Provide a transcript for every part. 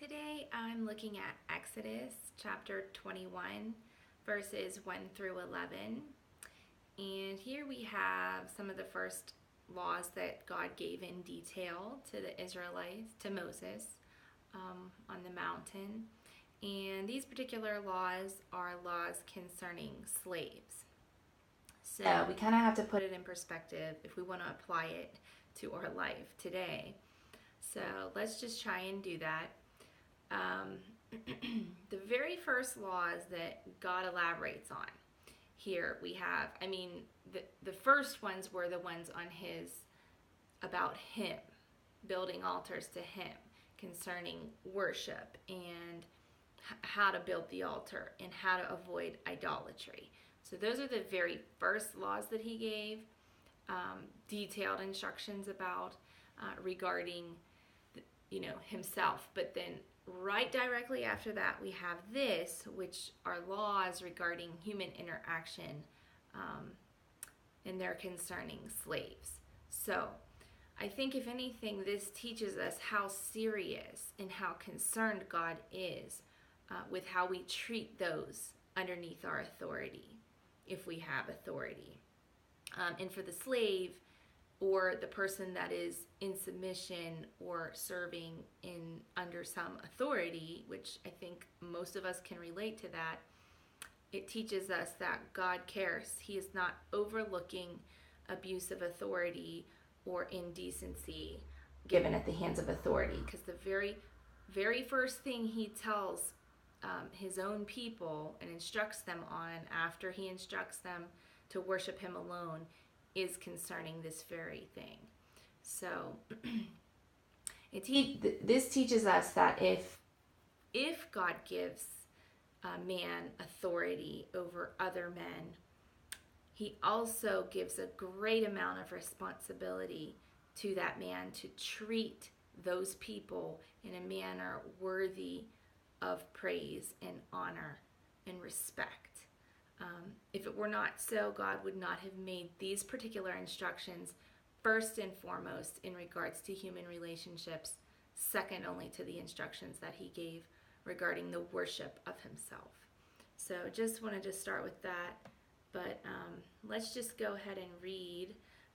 Today I'm looking at Exodus chapter 21, verses 1 through 11. And here we have some of the first laws that God gave in detail to the Israelites, to Moses, on the mountain. And these particular laws are laws concerning slaves. So we kind of have to put it in perspective if we want to apply it to our life today. So let's just try and do that. The very first laws that God elaborates on here we have, the first ones were the ones on about him, building altars to him, concerning worship and how to build the altar and how to avoid idolatry. So those are the very first laws that he gave, detailed instructions about regarding himself. But then right directly after that we have this, which are laws regarding human interaction, and they're concerning slaves. So I think if anything, this teaches us how serious and how concerned God is with how we treat those underneath our authority, if we have authority. And for the slave, or the person that is in submission or serving in under some authority, which I think most of us can relate to that, it teaches us that God cares. He is not overlooking abuse of authority or indecency given at the hands of authority, because the very first thing he tells his own people and instructs them on after he instructs them to worship him alone is concerning this very thing. So this teaches us that if God gives a man authority over other men, he also gives a great amount of responsibility to that man to treat those people in a manner worthy of praise and honor and respect. If it were not so, God would not have made these particular instructions first and foremost in regards to human relationships, second only to the instructions that he gave regarding the worship of himself. So just wanted to start with that, but let's just go ahead and read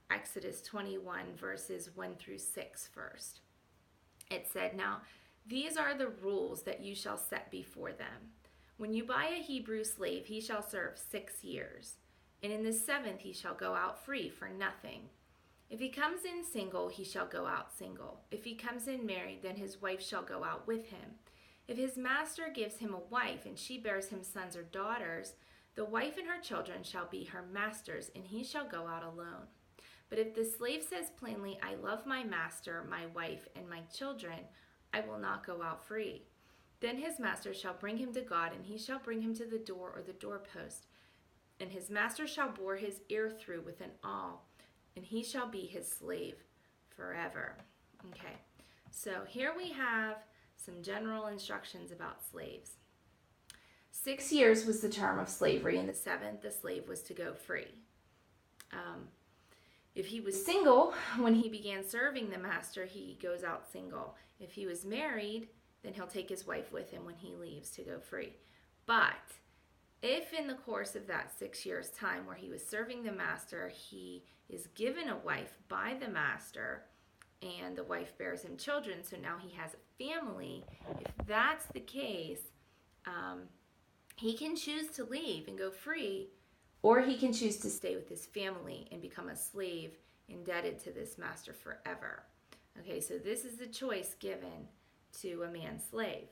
Exodus 21 verses 1 through 6 first. It said, "Now these are the rules that you shall set before them. When you buy a Hebrew slave, he shall serve 6 years, and in the 7th he shall go out free for nothing. If he comes in single, he shall go out single. If he comes in married, then his wife shall go out with him. If his master gives him a wife, and she bears him sons or daughters, the wife and her children shall be her master's, and he shall go out alone. But if the slave says plainly, I love my master, my wife, and my children, I will not go out free. Then his master shall bring him to God, and he shall bring him to the door or the doorpost. And his master shall bore his ear through with an awl, and he shall be his slave forever." Okay, so here we have some general instructions about slaves. 6 years was the term of slavery, and the 7th, the slave was to go free. If he was single when he began serving the master, he goes out single. If he was married, then he'll take his wife with him when he leaves to go free. But if in the course of that 6 years' time where he was serving the master, he is given a wife by the master, and the wife bears him children, so now he has a family, if that's the case, he can choose to leave and go free, or he can choose to stay with his family and become a slave indebted to this master forever. Okay, so this is the choice given to a man-slave.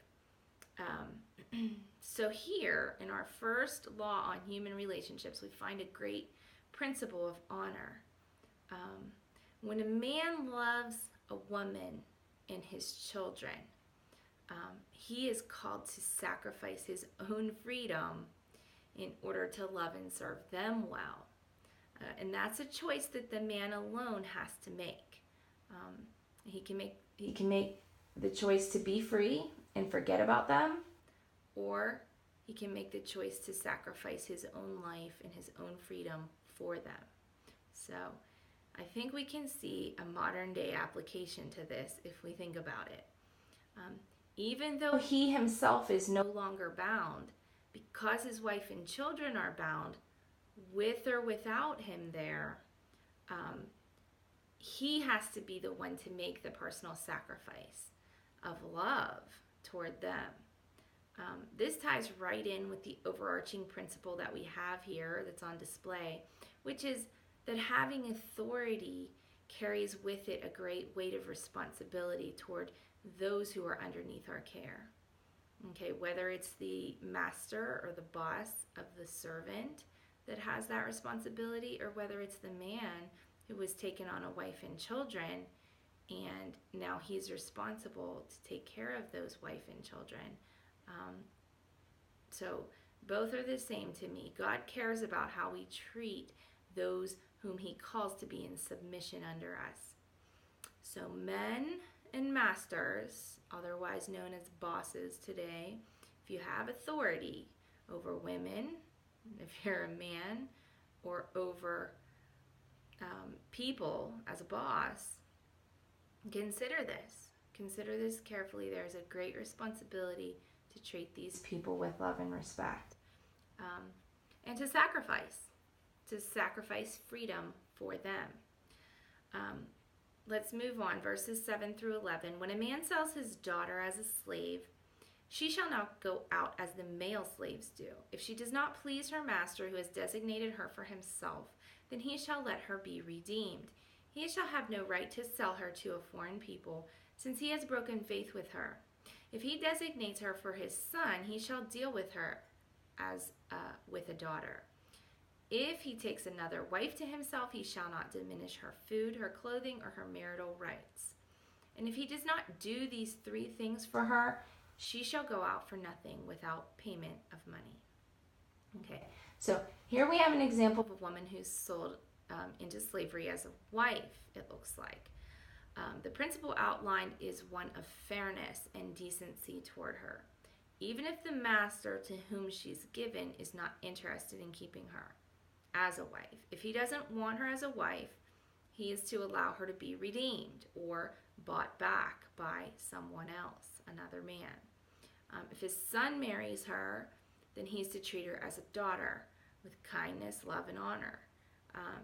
So here, in our first law on human relationships, we find a great principle of honor. When a man loves a woman and his children, he is called to sacrifice his own freedom in order to love and serve them well. And that's a choice that the man alone has to make. He can make the choice to be free and forget about them, or he can make the choice to sacrifice his own life and his own freedom for them. So I think we can see a modern day application to this if we think about it. even though he himself is no longer bound, because his wife and children are bound, with or without him there, he has to be the one to make the personal sacrifice of love toward them. This ties right in with the overarching principle that we have here that's on display, which is that having authority carries with it a great weight of responsibility toward those who are underneath our care. Okay, whether it's the master or the boss of the servant that has that responsibility, or whether it's the man who was taken on a wife and children, and now he's responsible to take care of those wife and children. So both are the same to me. God cares about how we treat those whom he calls to be in submission under us. So men and masters, otherwise known as bosses today, if you have authority over women, if you're a man, or over people as a boss, consider this. Consider this carefully. There's a great responsibility to treat these people with love and respect, and to sacrifice freedom for them. Let's move on. Verses 7 through 11. When a man sells his daughter as a slave, she shall not go out as the male slaves do. If she does not please her master who has designated her for himself, then he shall let her be redeemed. He shall have no right to sell her to a foreign people, since he has broken faith with her. If he designates her for his son, he shall deal with her as with a daughter. If he takes another wife to himself, he shall not diminish her food, her clothing, or her marital rights. And if he does not do these three things for her, she shall go out for nothing without payment of money. Okay, so here we have an example of a woman who's sold into slavery as a wife, it looks like. The principle outlined is one of fairness and decency toward her, even if the master to whom she's given is not interested in keeping her as a wife. If he doesn't want her as a wife, he is to allow her to be redeemed or bought back by someone else, another man. If his son marries her, then he's to treat her as a daughter with kindness, love, and honor.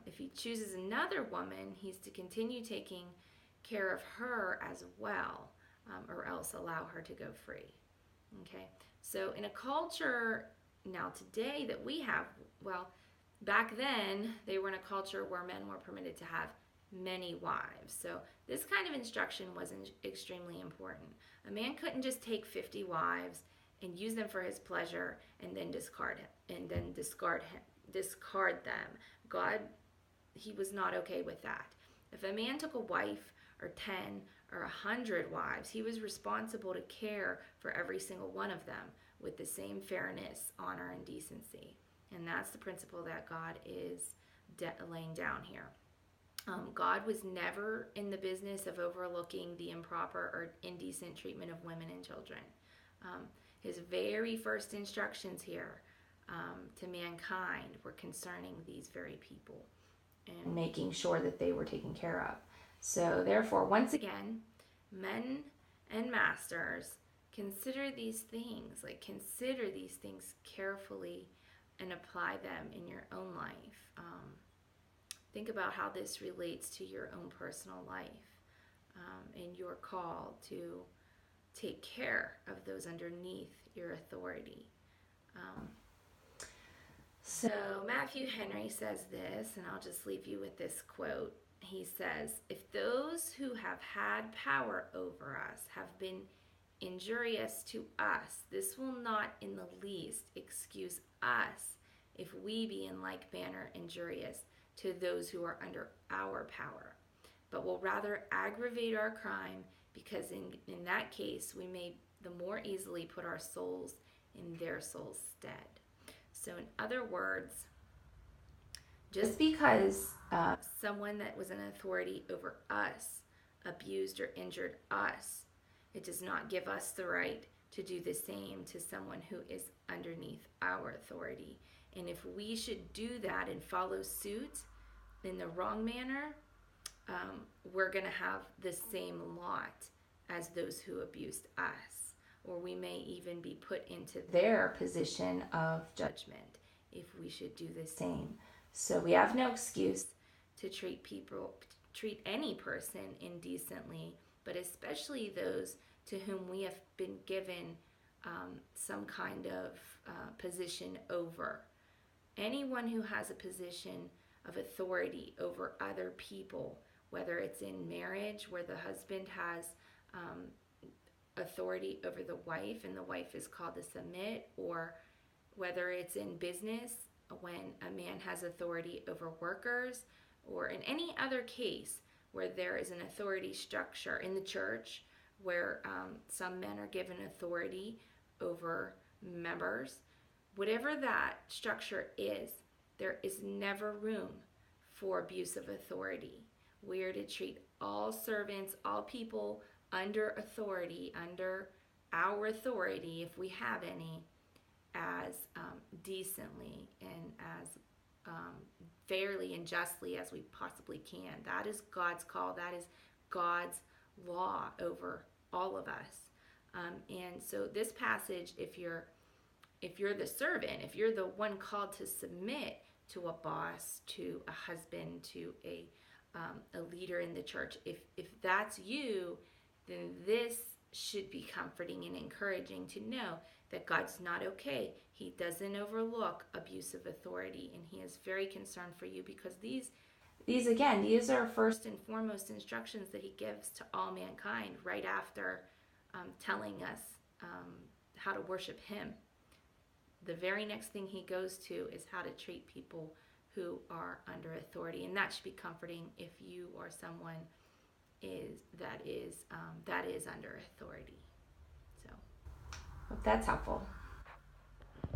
If he chooses another woman, he's to continue taking care of her as well, or else allow her to go free. Okay, so in a culture now today that we have, well, back then they were in a culture where men were permitted to have many wives. So this kind of instruction was extremely important. A man couldn't just take 50 wives and use them for his pleasure and then discard them. God, he was not okay with that. If a man took a wife or 10 or 100 wives, he was responsible to care for every single one of them with the same fairness, honor, and decency. And that's the principle that God is laying down here. God was never in the business of overlooking the improper or indecent treatment of women and children. His very first instructions here to mankind were concerning these very people and making sure that they were taken care of. So therefore, once again, men and masters, consider these things carefully and apply them in your own life. Think about how this relates to your own personal life and your call to take care of those underneath your authority. So Matthew Henry says this, and I'll just leave you with this quote. He says, "If those who have had power over us have been injurious to us, this will not in the least excuse us if we be in like manner injurious to those who are under our power, but will rather aggravate our crime, because in that case we may the more easily put our souls in their souls' stead." So in other words, just because someone that was in authority over us abused or injured us, it does not give us the right to do the same to someone who is underneath our authority. And if we should do that and follow suit in the wrong manner, we're going to have the same lot as those who abused us. or we may even be put into their position of judgment if we should do the same. So we have no excuse to treat any person indecently, but especially those to whom we have been given some kind of position over. Anyone who has a position of authority over other people, whether it's in marriage where the husband has authority over the wife and the wife is called to submit, or whether it's in business when a man has authority over workers, or in any other case where there is an authority structure in the church where some men are given authority over members. Whatever that structure is, there is never room for abuse of authority. We are to treat all servants, all people under authority, under our authority, if we have any, as decently and as fairly and justly as we possibly can. That is God's call. That is God's law over all of us. And so this passage, if you're the servant, if you're the one called to submit to a boss, to a husband, to a leader in the church, if that's you, then this should be comforting and encouraging to know that God's not okay. He doesn't overlook abuse of authority, and he is very concerned for you, because these are first and foremost instructions that he gives to all mankind right after telling us how to worship him. The very next thing he goes to is how to treat people who are under authority, and that should be comforting if you or someone that is under authority. So, hope that's helpful.